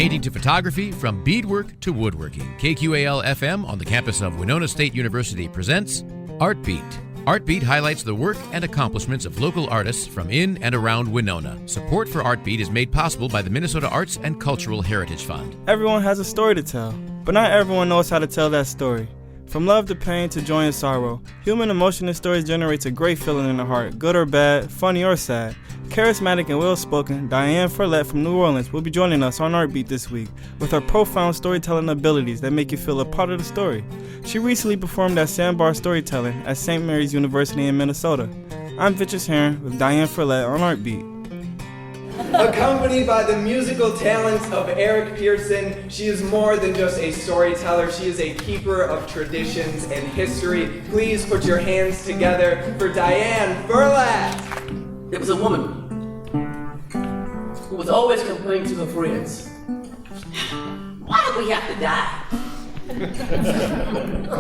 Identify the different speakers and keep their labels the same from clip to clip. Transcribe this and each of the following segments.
Speaker 1: painting to photography, from beadwork to woodworking. KQAL FM on the campus of Winona State University presents Art Beat. Art Beat highlights the work and accomplishments of local artists from in and around Winona. Support for Art Beat is made possible by the Minnesota Arts and Cultural Heritage Fund.
Speaker 2: Everyone has a story to tell, but not everyone knows how to tell that story. From love to pain to joy and sorrow, human emotion in stories generates a great feeling in the heart, good or bad, funny or sad. Charismatic and well-spoken, Diane Ferlette from New Orleans will be joining us on Art Beat this week with her profound storytelling abilities that make you feel a part of the story. She recently performed at Sandbar Storytelling at St. Mary's University in Minnesota. I'm Vitchus Heron with Diane Ferlette on Art Beat.
Speaker 3: Accompanied by the musical talents of Eric Pearson, she is more than just a storyteller. She is a keeper of traditions and history. Please put your hands together for Diane Ferlette.
Speaker 4: There was a woman who was always complaining to her friends, "Why do we have to die?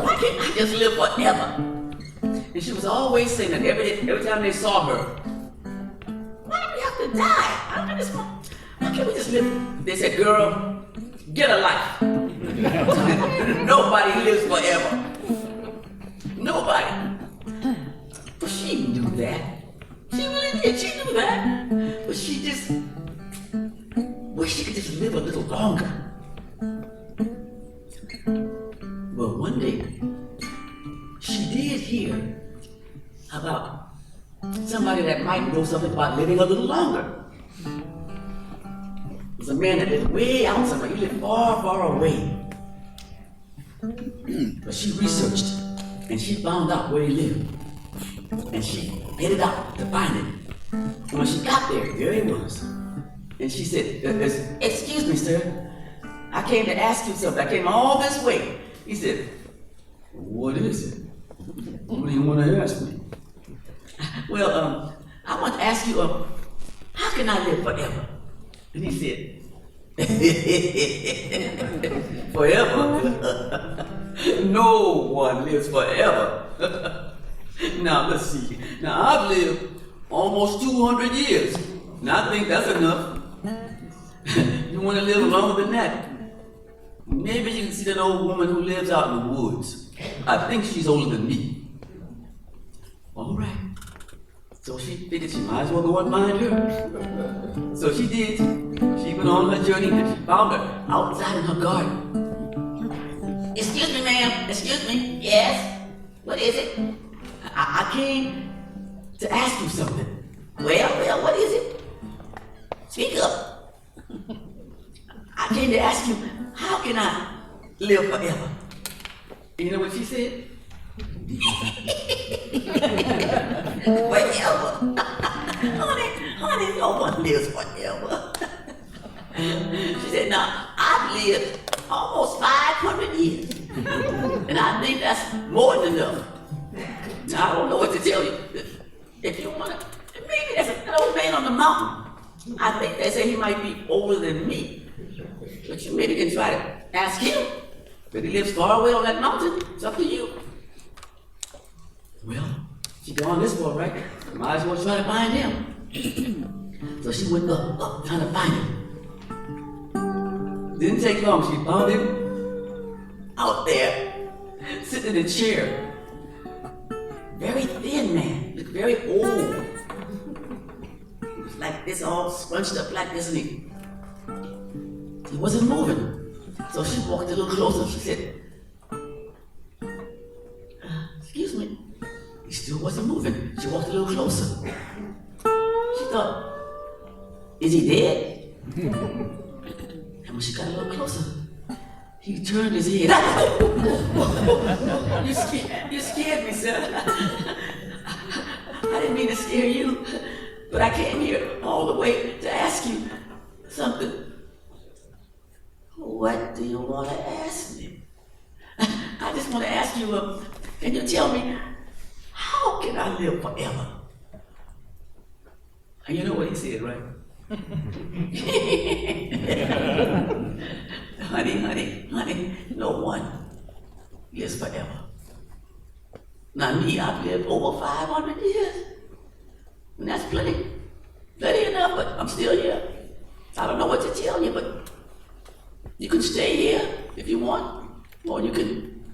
Speaker 4: Why can't I just live forever?" And she was always saying that every time they saw her, "Why do we have to die? Why can't we just live?" They said, "Girl, get a life." Nobody lives forever. Nobody. But she knew that. She really did. She knew that. But she just wished she could just live a little longer. Well, one day, she did hear about somebody that might know something about living a little longer. It was a man that lived way out somewhere. He lived far, far away. But she researched, and she found out where he lived. And she headed out to find him. And when she got there he was. And she said, "Excuse me, sir. I came to ask you something. I came all this way." He said, "What is it? What do you want to ask me?" "Well, I want to ask you, how can I live forever?" And he said, "Forever? No one lives forever." Now, let's see. Now, I've lived almost 200 years. Now, I think that's enough. You want to live longer than that? Maybe you can see that old woman who lives out in the woods. I think she's older than me. All right. So she figured she might as well go and find her. So she did. She went on her journey and she found her outside in her garden. "Excuse me, ma'am. Excuse me. Yes? What is it?" I came to ask you something." Well, what is it? Speak up." "I came to ask you, how can I live forever?" And you know what she said? "Forever? honey, no one lives forever." She said, "Now, I've lived almost 500 years, and I think that's more than enough. Now, I don't know what to tell you. If you want to, maybe there's an old man on the mountain. I think they say he might be older than me. But you maybe can try to ask him. But he lives far away on that mountain. It's up to you." Well, she gone this far, right? Might as well try to find him. So she went up, trying to find him. Didn't take long. She found him out there, sitting in a chair. Very thin man, looked very old. He was like this, all scrunched up like this, and he wasn't moving. So she walked a little closer. She said, "Excuse me." He still wasn't moving. She walked a little closer. She thought, "Is he dead?" And when she got a little closer, he turned his head. You scared me, sir. I didn't mean to scare you, but I came here all the way to ask you something. What do you want to ask me? I just want to ask you, can you tell me, how can I live forever? And you know what he said, right? Honey, no one lives forever. Now me, I've lived over 500 years. And that's plenty enough, but I'm still here. I don't know what to tell you, but You can stay here if you want, or you can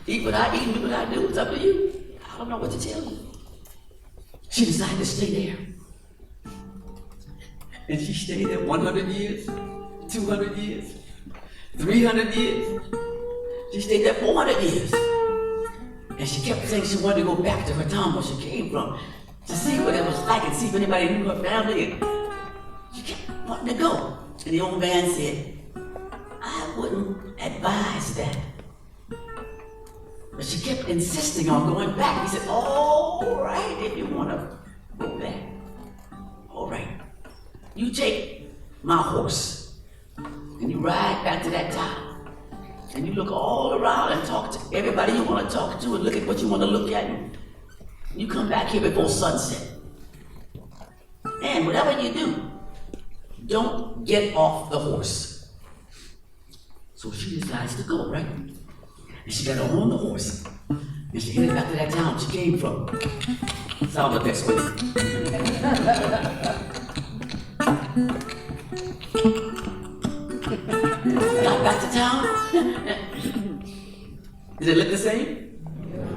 Speaker 4: eat what I eat and do what I do. It's up to you. I don't know what to tell you. She decided to stay there. And she stayed there 100 years, 200 years, 300 years. She stayed there 400 years. And she kept saying she wanted to go back to her town where she came from to see what it was like and see if anybody knew her family. And she kept wanting to go. And the old man said, I wouldn't advise that. But she kept insisting on going back. He said, all right, if you want to go back. All right. You take my horse and you ride back to that town. And you look all around and talk to everybody you want to talk to and look at what you want to look at. And you come back here before sunset. And whatever you do, don't get off the horse. So she decides to go, right? And she got on the horse. And she headed back to that town she came from. Sound effects with it. Got back to town. Did it look the same?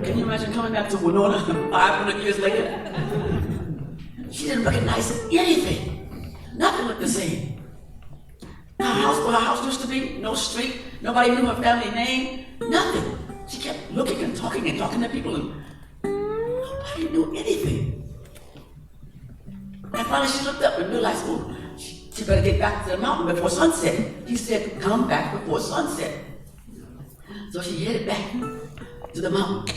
Speaker 4: Can you imagine coming back to Winona 500 years later? She didn't recognize anything. Nothing looked the same. Her house, where her house used to be, no street, nobody knew her family name, nothing. She kept looking and talking to people, and nobody knew anything. And finally she looked up and realized, oh, she better get back to the mountain before sunset. He said, come back before sunset. So she headed back to the mountain.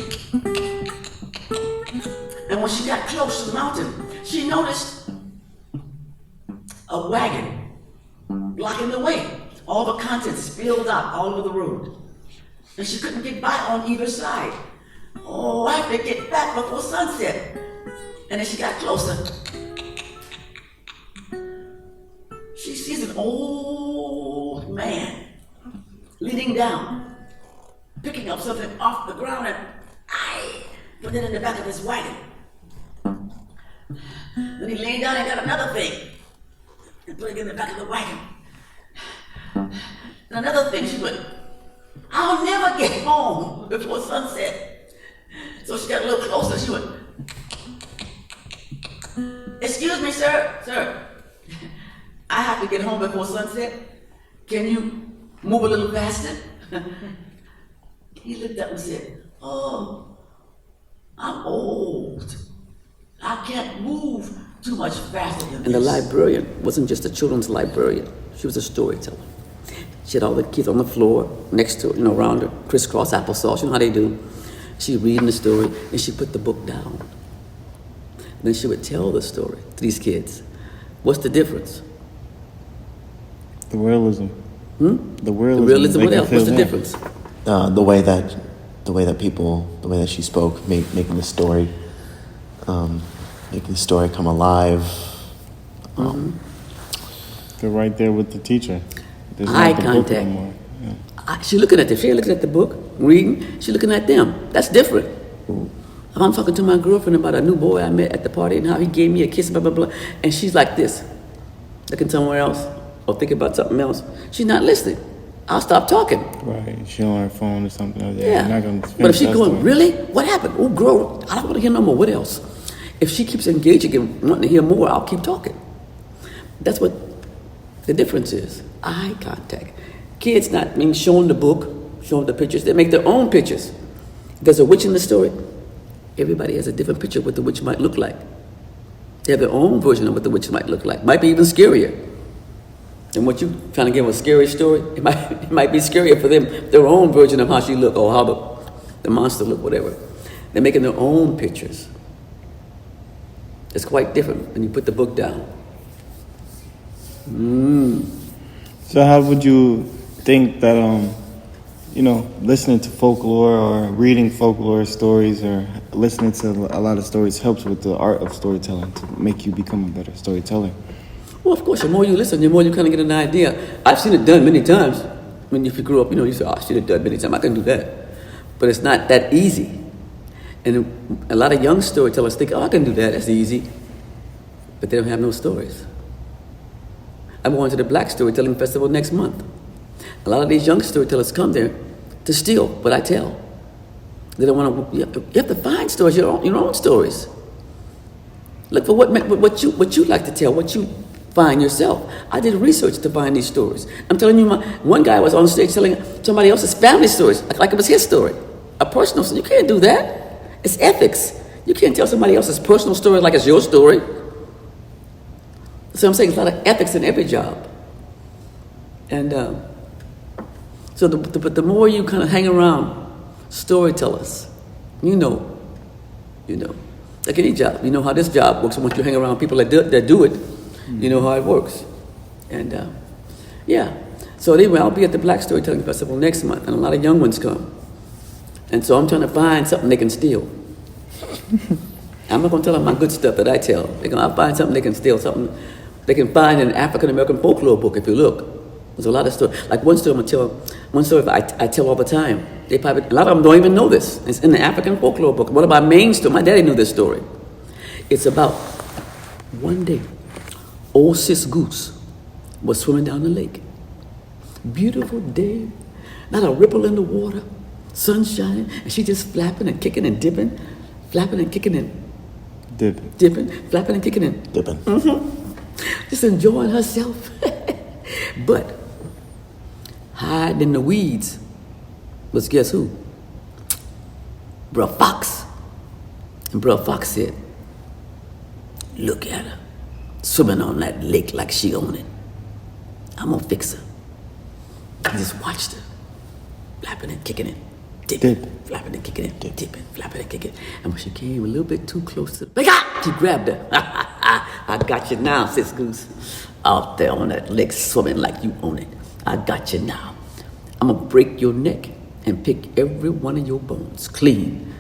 Speaker 4: And when she got close to the mountain, she noticed a wagon blocking the way. All the contents spilled out all over the road. And she couldn't get by on either side. Oh, I have to get back before sunset. And as she got closer, she sees an old man leaning down, picking up something off the ground and put it in the back of his wagon. Then he leaned down and got another thing and put it in the back of the wagon. And another thing, she went, I'll never get home before sunset. So she got a little closer, she went, excuse me, sir. I have to get home before sunset. Can you move a little faster? He looked up and said, oh, I'm old. I can't move too much faster than this. And the librarian wasn't just a children's librarian. She was a storyteller. She had all the kids on the floor next to her, around her, crisscross applesauce, how they do. She'd read the story, and she'd put the book down. And then she would tell the story to these kids. What's the difference?
Speaker 2: The realism. The
Speaker 4: realism. What else? What's the difference?
Speaker 5: The way that she spoke, making the story come alive.
Speaker 2: They're right there with the teacher. There's
Speaker 4: eye
Speaker 2: not the
Speaker 4: contact.
Speaker 2: book anymore. Yeah.
Speaker 4: She's looking at them. She ain't looking at the book, reading. She's looking at them. That's different. If I'm talking to my girlfriend about a new boy I met at the party and how he gave me a kiss, blah, blah, blah, and she's like this, looking somewhere else or thinking about something else, she's not listening. I'll stop talking.
Speaker 2: Right. She's on her phone or something else.
Speaker 4: Yeah.
Speaker 2: You're not gonna
Speaker 4: But if she's going,
Speaker 2: story.
Speaker 4: really? What happened? Oh, girl, I don't want to hear no more. What else? If she keeps engaging and wanting to hear more, I'll keep talking. That's what the difference is. Eye contact. Kids not showing the book, showing the pictures. They make their own pictures. There's a witch in the story. Everybody has a different picture of what the witch might look like. They have their own version of what the witch might look like. Might be even scarier than what you trying to give a scary story. It might be scarier for them, their own version of how she look or how the monster look, whatever. They're making their own pictures. It's quite different when you put the book down.
Speaker 2: So how would you think that, listening to folklore or reading folklore stories or listening to a lot of stories helps with the art of storytelling to make you become a better storyteller?
Speaker 4: Well, of course, the more you listen, the more you kind of get an idea. I've seen it done many times. I mean, if you grew up, you say, I've seen it done many times. I can do that. But it's not that easy. And a lot of young storytellers think, I can do that. That's easy. But they don't have no stories. I'm going to the Black Storytelling Festival next month. A lot of these young storytellers come there to steal what I tell. They don't want to. You have to find stories, your own stories. Look for what you like to tell, what you find yourself. I did research to find these stories. I'm telling you, one guy was on stage telling somebody else's family stories, like it was his story, a personal story. You can't do that. It's ethics. You can't tell somebody else's personal story like it's your story. So I'm saying there's a lot of ethics in every job. And so the more you kind of hang around storytellers, you know, like any job, you know how this job works. And once you hang around people that do it, you know how it works. And so anyway, I'll be at the Black Storytelling Festival next month, and a lot of young ones come. And so I'm trying to find something they can steal. I'm not going to tell them my good stuff that I tell. I'll find something they can steal, something they can find in an African American folklore book. If you look, there's a lot of stories. Like one story I'm going to tell, one story I tell all the time. A lot of them don't even know this. It's in the African folklore book. One of my main stories, my daddy knew this story. It's about one day, old Sis Goose was swimming down the lake. Beautiful day, not a ripple in the water, sun shining, and she just flapping and kicking and dipping, flapping and kicking and dipping, flapping and kicking and
Speaker 5: Dipping.
Speaker 4: Just enjoying herself. But hiding in the weeds was guess who? Bruh Fox. And Bruh Fox said, look at her, swimming on that lake like she owned it. I'm gonna fix her. I just watched her, flapping and kicking it, dipping, flapping and kicking it, dipping, flapping and kicking it. And when she came a little bit too close to she grabbed her. I got you now, Sis Goose. Out there on that lake swimming like you own it. I got you now. I'm gonna break your neck and pick every one of your bones clean.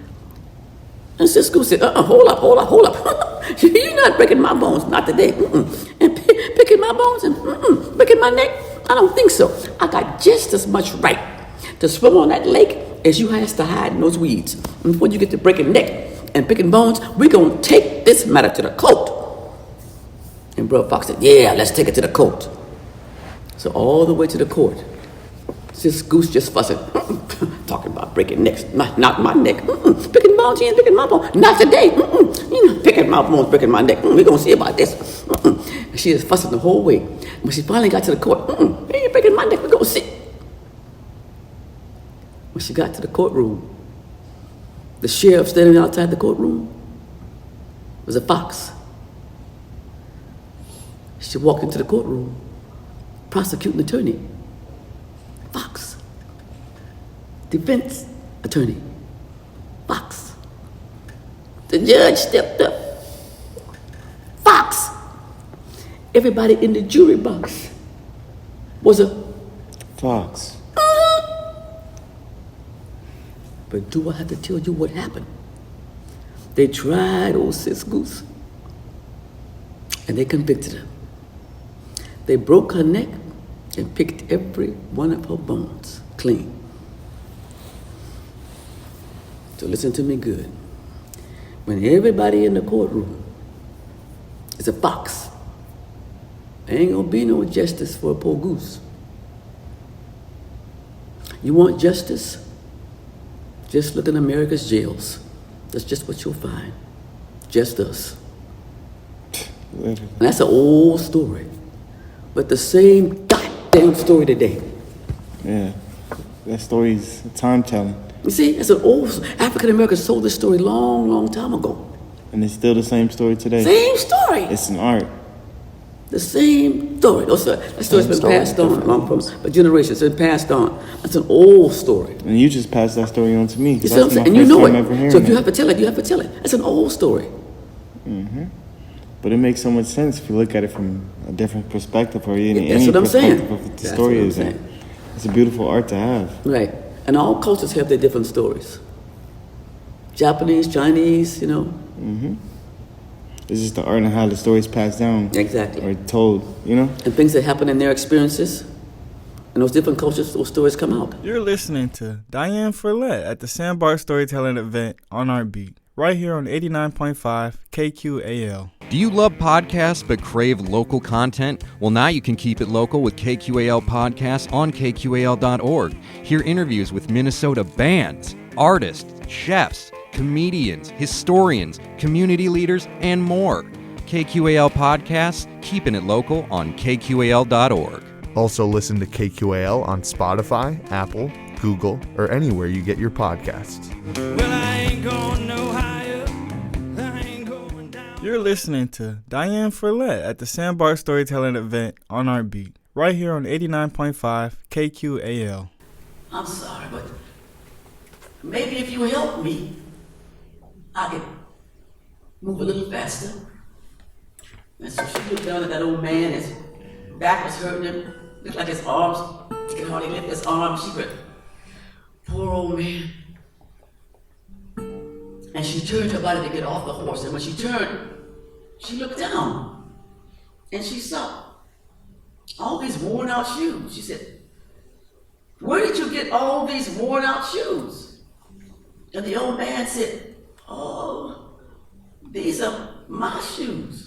Speaker 4: And Sis Goose said, hold up. You're not breaking my bones, not today. And picking my bones and breaking my neck? I don't think so. I got just as much right to swim on that lake as you has to hide in those weeds. And before you get to breaking neck and picking bones, we're gonna take this matter to the court. And Bruh Fox said, yeah, let's take it to the court. So all the way to the court, Sis Goose just fussing, talking about breaking necks, not my neck. Picking bones, he ain't picking my bones. Not today. Picking my bones, breaking my neck. We're going to see about this. And she was fussing the whole way. When she finally got to the court, he ain't breaking my neck. We're going to see. When she got to the courtroom, the sheriff standing outside the courtroom was a fox. She walked into the courtroom, prosecuting attorney, Fox. Defense attorney, Fox. The judge stepped up, Fox. Everybody in the jury box was a
Speaker 2: Fox.
Speaker 4: But do I have to tell you what happened? They tried old Sis Goose, and they convicted her. They broke her neck and picked every one of her bones clean. So listen to me good. When everybody in the courtroom is a fox, there ain't gonna be no justice for a poor goose. You want justice? Just look in America's jails. That's just what you'll find. Just us. And that's an old story. But the same goddamn story today.
Speaker 2: Yeah, that story's time telling.
Speaker 4: You see, it's an old African Americans told this story long time ago.
Speaker 2: And it's still the same story today.
Speaker 4: Same story.
Speaker 2: It's an art.
Speaker 4: The same story. That story's been passed on from generations. It's been passed on. It's an old story.
Speaker 2: And you just passed that story on to me.
Speaker 4: You see what I'm saying? And you know it. So if you have to tell it, you have to tell it. It's an old story.
Speaker 2: But it makes so much sense if you look at it from a different perspective or any
Speaker 4: That's what I'm saying.
Speaker 2: perspective of what the story is. It's a beautiful art to have.
Speaker 4: Right. And all cultures have their different stories. Japanese, Chinese, you know.
Speaker 2: It's just the art and how the stories passed down.
Speaker 4: Exactly.
Speaker 2: Or told, you know?
Speaker 4: And things that happen in their experiences. In those different cultures, those stories come out.
Speaker 2: You're listening to Diane Follett at the Sandbar Storytelling event on Art Beat. right here on 89.5 KQAL.
Speaker 6: Do you love podcasts but crave local content? Well, now you can keep it local with KQAL Podcasts on KQAL.org. Hear interviews with Minnesota bands, artists, chefs, comedians, historians, community leaders, and more. KQAL Podcasts, keeping it local on KQAL.org.
Speaker 7: Also listen to KQAL on Spotify, Apple, Google, or anywhere you get your podcasts.
Speaker 8: Well, I ain't going no higher. I ain't going down.
Speaker 2: You're listening to Diane Follett at the Sandbar Storytelling event on Artbeat, right here on 89.5 KQAL.
Speaker 4: I'm sorry, but maybe if you help me, I could move a little faster. And so she looked down at that old man, his back was hurting him, looked like his arms, he could hardly lift his arms. She could, poor old man. And she turned her body to get off the horse, and when she turned, she looked down, and she saw all these worn out shoes. She said, "Where did you get all these worn out shoes?" And the old man said, "Oh, these are my shoes.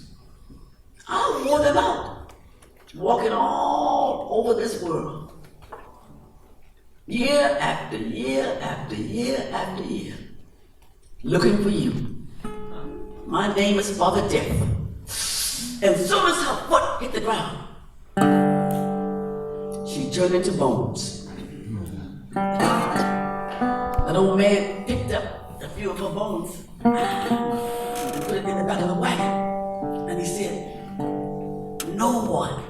Speaker 4: I wore them out, walking all over this world, year after year after year after year, looking for you. My name is Father Death." And soon as her foot hit the ground, she turned into bones. That old man picked up a few of her bones and put it in the back of the wagon. And he said, "No one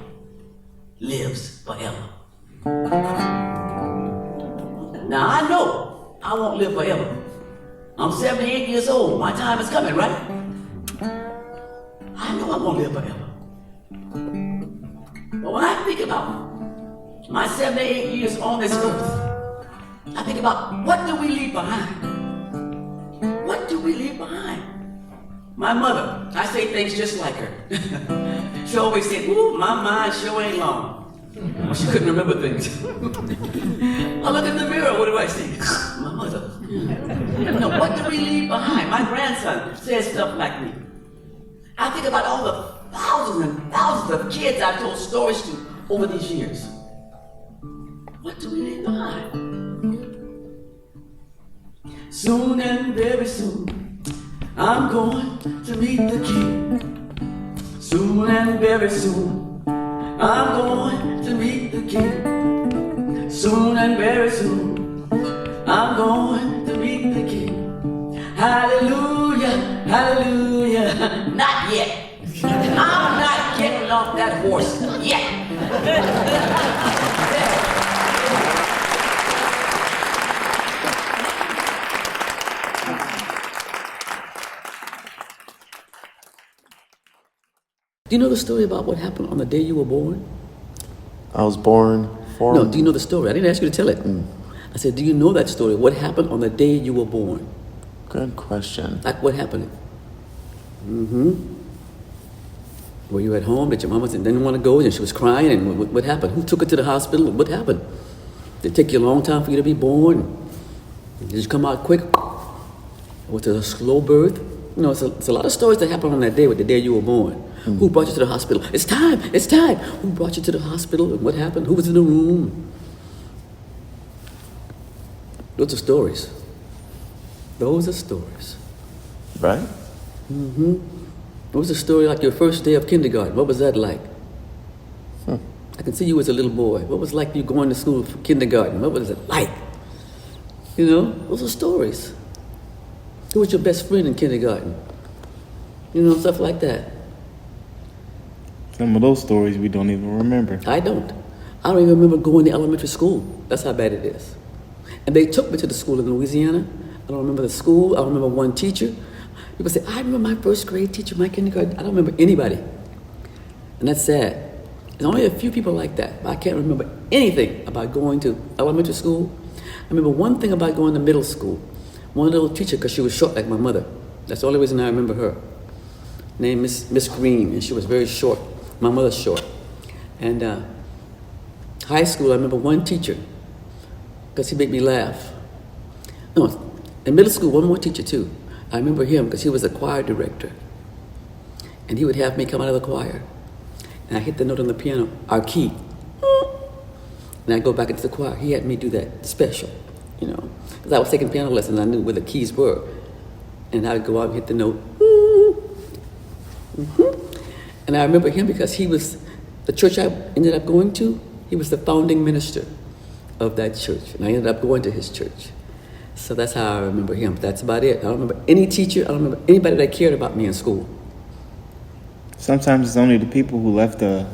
Speaker 4: lives forever." Now I know I won't live forever. I'm 78 years old. My time is coming, right? I know I won't live forever. But when I think about my 78 years on this earth, I think about, what do we leave behind? What do we leave behind? My mother, I say things just like her. She always said, "Ooh, my mind sure ain't long." Well, she couldn't remember things. I look in the mirror, what do I see? My mother. Now, what do we leave behind? My grandson says stuff like me. I think about all the thousands and thousands of kids I've told stories to over these years. What do we leave behind? Soon and very soon, I'm going to meet the King. Soon and very soon, I'm going to meet the King. Soon and very soon, I'm going to meet the King. Hallelujah, hallelujah. Not yet. I'm not getting off that horse yet. Do you know the story about what happened on the day you were born?
Speaker 5: I was born for...
Speaker 4: No, do you know the story? I didn't ask you to tell it. I said, do you know that story? What happened on the day you were born?
Speaker 5: Good question.
Speaker 4: Like what happened? Were you at home? That your mama didn't want to go and she was crying? And what happened? Who took her to the hospital? What happened? Did it take you a long time for you to be born? Did you come out quick? Was it a slow birth? You know, it's a lot of stories that happened on that day, with the day you were born. Who brought you to the hospital? It's time, it's time. Who brought you to the hospital and what happened? Who was in the room? Those are stories. Those are stories.
Speaker 5: Right?
Speaker 4: What was the story like your first day of kindergarten? What was that like? I can see you as a little boy. What was it like you going to school for kindergarten? What was it like? You know, those are stories. Who was your best friend in kindergarten? You know, stuff like that.
Speaker 9: Some of those stories we don't even remember.
Speaker 4: I don't even remember going to elementary school. That's how bad it is. And they took me to the school in Louisiana. I don't remember the school. I don't remember one teacher. People say, I remember my first grade teacher, my kindergarten. I don't remember anybody. And that's sad. There's only a few people like that. I can't remember anything about going to elementary school. I remember one thing about going to middle school. One little teacher, because she was short like my mother. That's the only reason I remember her. Named Miss Green, and she was very short. My mother's short. And high school, I remember one teacher, because he made me laugh. No, in middle school, one more teacher too. I remember him because he was a choir director. And he would have me come out of the choir. And I hit the note on the piano, our key. And I'd go back into the choir. He had me do that special, you know. Because I was taking piano lessons, I knew where the keys were. And I would go out and hit the note. And I remember him because he was, the church I ended up going to, he was the founding minister of that church. And I ended up going to his church. So that's how I remember him. That's about it. I don't remember any teacher. I don't remember anybody that cared about me in school.
Speaker 9: Sometimes it's only the people who left a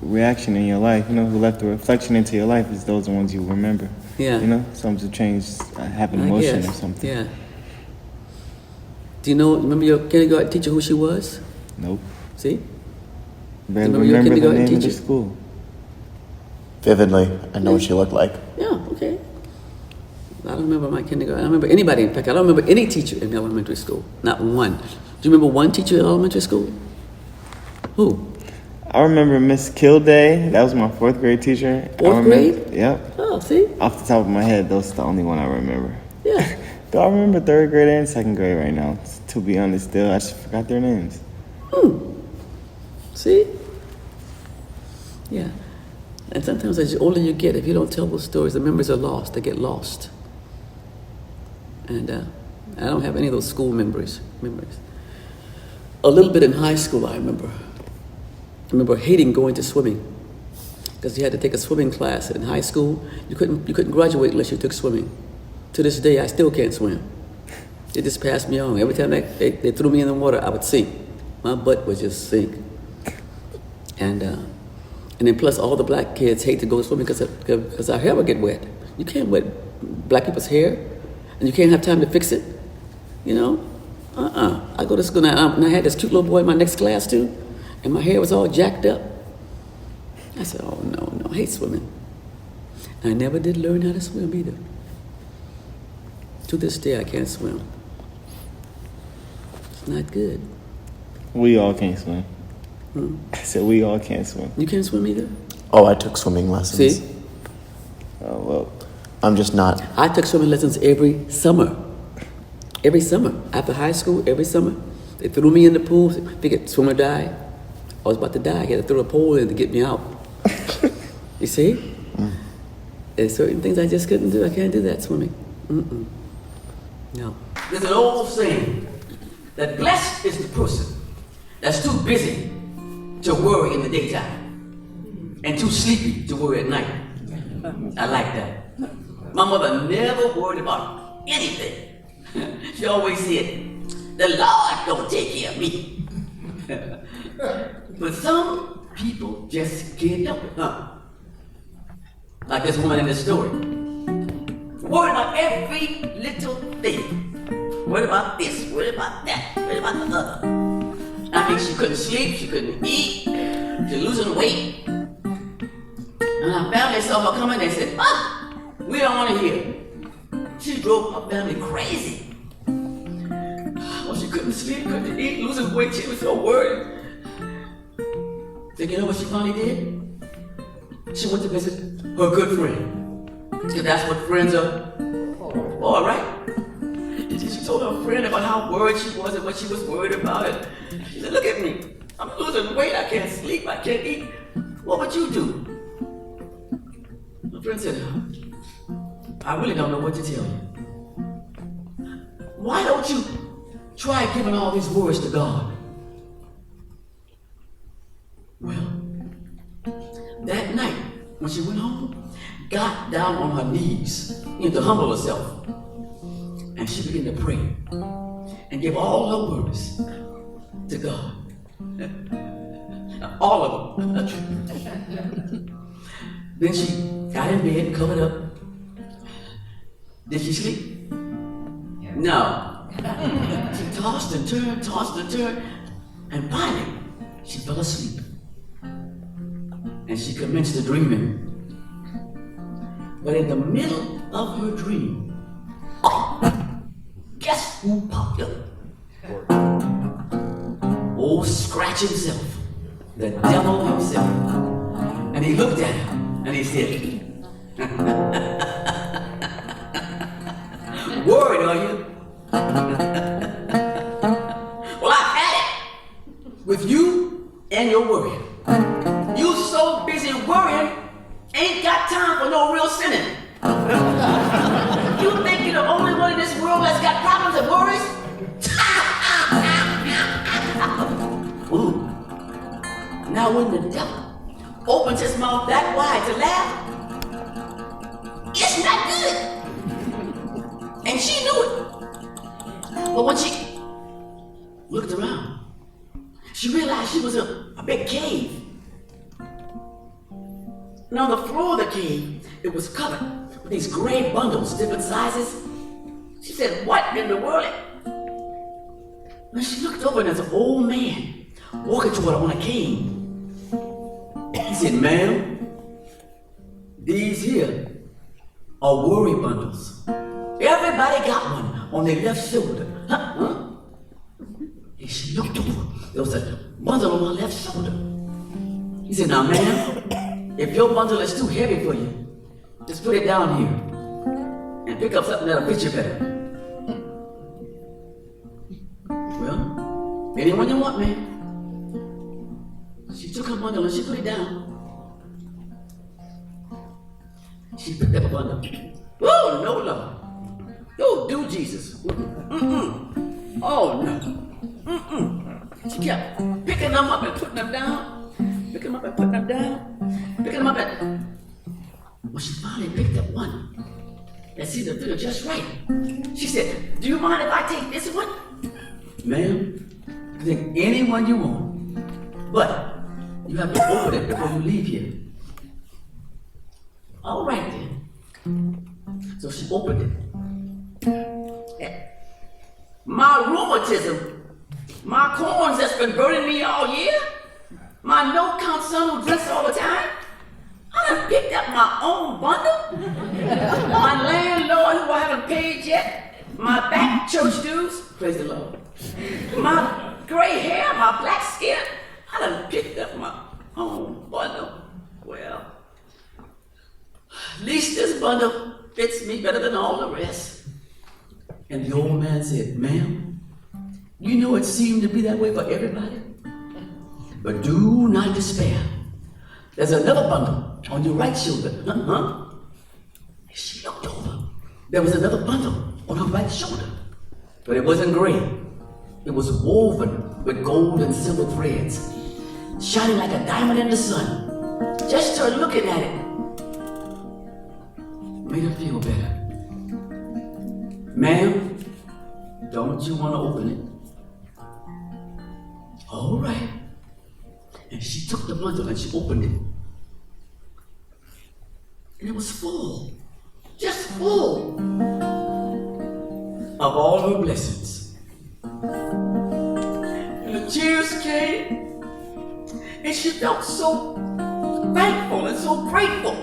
Speaker 9: reaction in your life, you know, who left a reflection into your life is those the ones you remember.
Speaker 4: Yeah.
Speaker 9: You know, some to change, have an emotion or something.
Speaker 4: Yeah. Do you know, remember your kindergarten teacher who she was?
Speaker 9: Nope.
Speaker 4: See?
Speaker 9: Barely
Speaker 4: Remember your
Speaker 9: remember the
Speaker 4: kindergarten
Speaker 9: name of the
Speaker 4: teacher?
Speaker 9: school.
Speaker 5: Vividly, I know what she looked like.
Speaker 4: Yeah, okay. I don't remember my kindergarten. I don't remember anybody. In fact, I don't remember any teacher in elementary school. Not one. Do you remember one teacher in elementary school? Who?
Speaker 9: I remember Miss Kilday. That was my 4th grade teacher.
Speaker 4: Fourth grade?
Speaker 9: Yep.
Speaker 4: Oh, see?
Speaker 9: Off the top of my head, those are the only one I remember.
Speaker 4: Yeah.
Speaker 9: Do I remember 3rd grade and 2nd grade right now? To be honest, still, I just forgot their names.
Speaker 4: See? Yeah. And sometimes as the older you get, if you don't tell those stories, the memories are lost. They get lost. And I don't have any of those school memories. A little bit in high school, I remember. I remember hating going to swimming because you had to take a swimming class in high school. You couldn't graduate unless you took swimming. To this day, I still can't swim. It just passed me on. Every time they threw me in the water, I would sink. My butt would just sink. And then plus all the black kids hate to go swimming because our hair would get wet. You can't wet black people's hair, and you can't have time to fix it. You know? I go to school now, and I had this cute little boy in my next class too. And my hair was all jacked up. I said, oh, no, I hate swimming. I never did learn how to swim either. To this day, I can't swim. It's not good.
Speaker 9: We all can't swim. I said we all can't swim.
Speaker 4: You can't swim either?
Speaker 5: Oh, I took swimming lessons.
Speaker 4: See?
Speaker 9: Oh, well.
Speaker 5: I'm just not.
Speaker 4: I took swimming lessons every summer. Every summer. After high school, every summer. They threw me in the pool. Figured, swim or die. I was about to die. He had to throw a pole in to get me out. You see? There's certain things I just couldn't do. I can't do that swimming. No. There's an old saying that blessed is the person that's too busy to worry in the daytime and too sleepy to worry at night. I like that. My mother never worried about anything. She always said, the Lord gonna take care of me. But some people just can't help it, huh? Like this woman in this story. Worried about every little thing. Worried about this, worried about that, worried about the other. I mean, she couldn't sleep, she couldn't eat, she was losing weight. And her family saw her coming, they said, we don't want to hear. She drove her family crazy. Well, she couldn't sleep, couldn't eat, losing weight, she was so worried. So you know what she finally did? She went to visit her good friend. Because that's what friends are for, right? She told her friend about how worried she was and what she was worried about. And she said, look at me. I'm losing weight. I can't sleep. I can't eat. What would you do? My friend said, I really don't know what to tell you. Why don't you try giving all these worries to God? Well, that night, when she went home, got down on her knees, to humble herself. And she began to pray and give all her worries to God. All of them. Then she got in bed, covered up. Did she sleep? No. She tossed and turned, and finally she fell asleep. And she commenced to dreaming. But in the middle of her dream, guess who popped up? Old Scratch himself, the devil himself. And he looked at her and he said, worried, are you? no real sinning. You think you're the only one in this world that's got problems and worries? Ooh. Now when the devil opens his mouth that wide to laugh, it's not good. And she knew it. But when she looked around, she realized she was in a big cave. And on the floor of the cave, it was covered with these gray bundles, different sizes. She said, what in the world? When she looked over, and there's an old man walking toward her on a cane. He said, ma'am, these here are worry bundles. Everybody got one on their left shoulder. Huh? And she looked over. There was a bundle on her left shoulder. He said, now, ma'am, if your bundle is too heavy for you, just put it down here and pick up something that'll fit you better. Well, anyone you want, man. She took her bundle and she put it down. She picked up a bundle. Oh, no, Lord. Oh, do Jesus. Mm-mm. Oh, no. Mm-mm. She kept picking them up and putting them down. Picking them up and putting them down. Picking them up and... Well, she finally picked up one that seemed to fit her just right. She said, do you mind if I take this one? Ma'am, you take any one you want. But you have to open it before you leave here. All right, then. So she opened it. My rheumatism, my corns that's been burning me all year, my no-count son who drinks all the time, I done picked up my own bundle. My landlord who I haven't paid yet, my back church dues, praise the Lord, my gray hair, my black skin, I done picked up my own bundle. Well, at least this bundle fits me better than all the rest. And the old man said, ma'am, you know it seemed to be that way for everybody. But do not despair. There's another bundle on your right shoulder. She looked over. There was another bundle on her right shoulder. But it wasn't gray. It was woven with gold and silver threads, shining like a diamond in the sun. Just her looking at it made her feel better. Ma'am, don't you want to open it? All right. And she took the bundle and she opened it. And it was full, just full of all her blessings. And the tears came, and she felt so thankful and so grateful.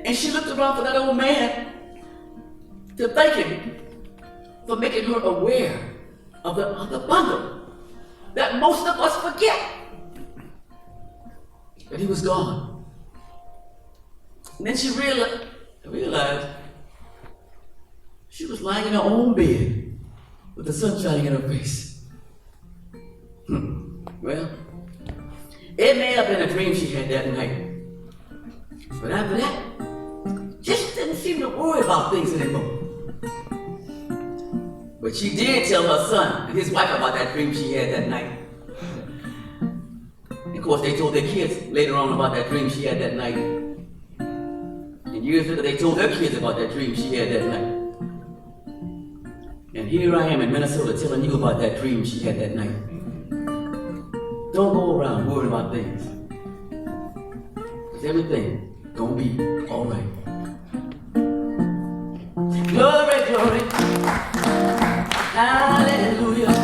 Speaker 4: And she looked around for that old man to thank him for making her aware of the bundle that most of us forget. But he was gone. And then she realized she was lying in her own bed with the sun shining in her face. Well, it may have been a dream she had that night. But after that, just didn't seem to worry about things anymore. But she did tell her son and his wife about that dream she had that night. And of course, they told their kids later on about that dream she had that night. And years later, they told their kids about that dream she had that night. And here I am in Minnesota telling you about that dream she had that night. Don't go around worrying about things. Because everything gonna be all right. Glory, glory. Hallelujah.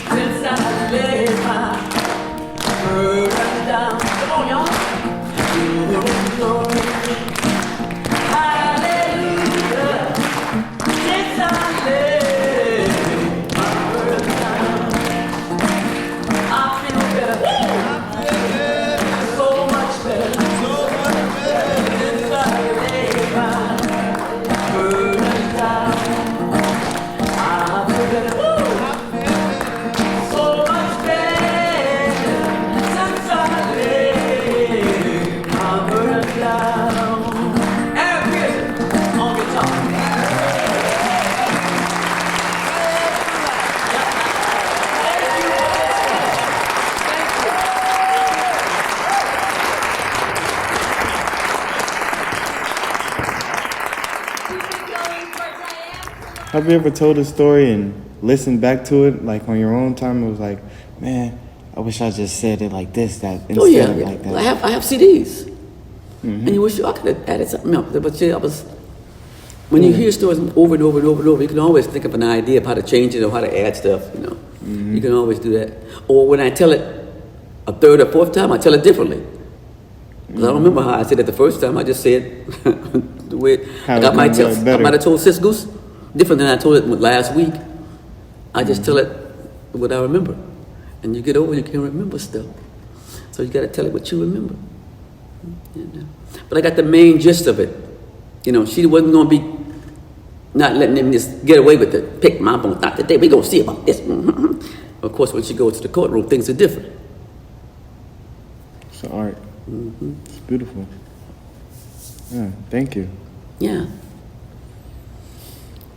Speaker 4: Since I laid my burden down. Come on, y'all. Glory, glory. Hallelujah. Since I laid my burden down, I feel better. So much better. Since I laid my burden down. So much better since I laid my burden down.
Speaker 9: Have you ever told a story and listened back to it, like on your own time? It was like, man, I wish I just said it like this, that instead of like that.
Speaker 10: I have CDs, and you wish I could have added something else. But I was. When you hear stories over and over and over and over, you can always think of an idea of how to change it or how to add stuff. You can always do that. Or when I tell it a third or fourth time, I tell it differently. 'Cause I don't remember how I said it the first time. I just said the way I might have told Sis Goose different than I told it last week. I just tell it what I remember, and you get over, you can't remember stuff. So you got to tell it what you remember. But I got the main gist of it. She wasn't going to be not letting them just get away with it. Pick my bone, not today. We're going to see about this. Of course, when she goes to the courtroom, things are different.
Speaker 9: It's art. It's beautiful. Yeah, thank you.
Speaker 10: Yeah.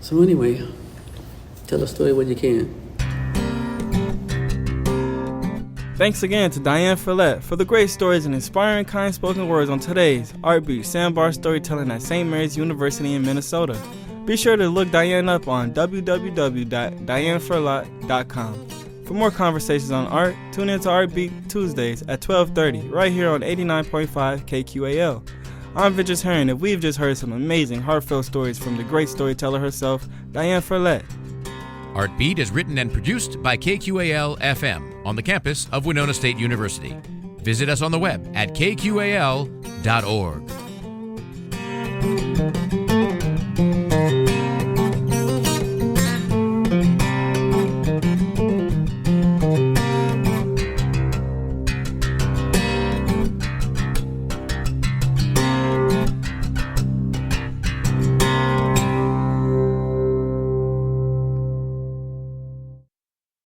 Speaker 10: So anyway, tell a story when you can.
Speaker 2: Thanks again to Diane Follett for the great stories and inspiring kind spoken words on today's Art Beat Sandbar Storytelling at St. Mary's University in Minnesota. Be sure to look Diane up on www.dianeforlott.com. For more conversations on art, tune in to Art Beat Tuesdays at 12:30 right here on 89.5 KQAL. I'm Vince Herring, and we've just heard some amazing heartfelt stories from the great storyteller herself, Diane Follett.
Speaker 1: Art Beat is written and produced by KQAL FM on the campus of Winona State University. Visit us on the web at kqal.org.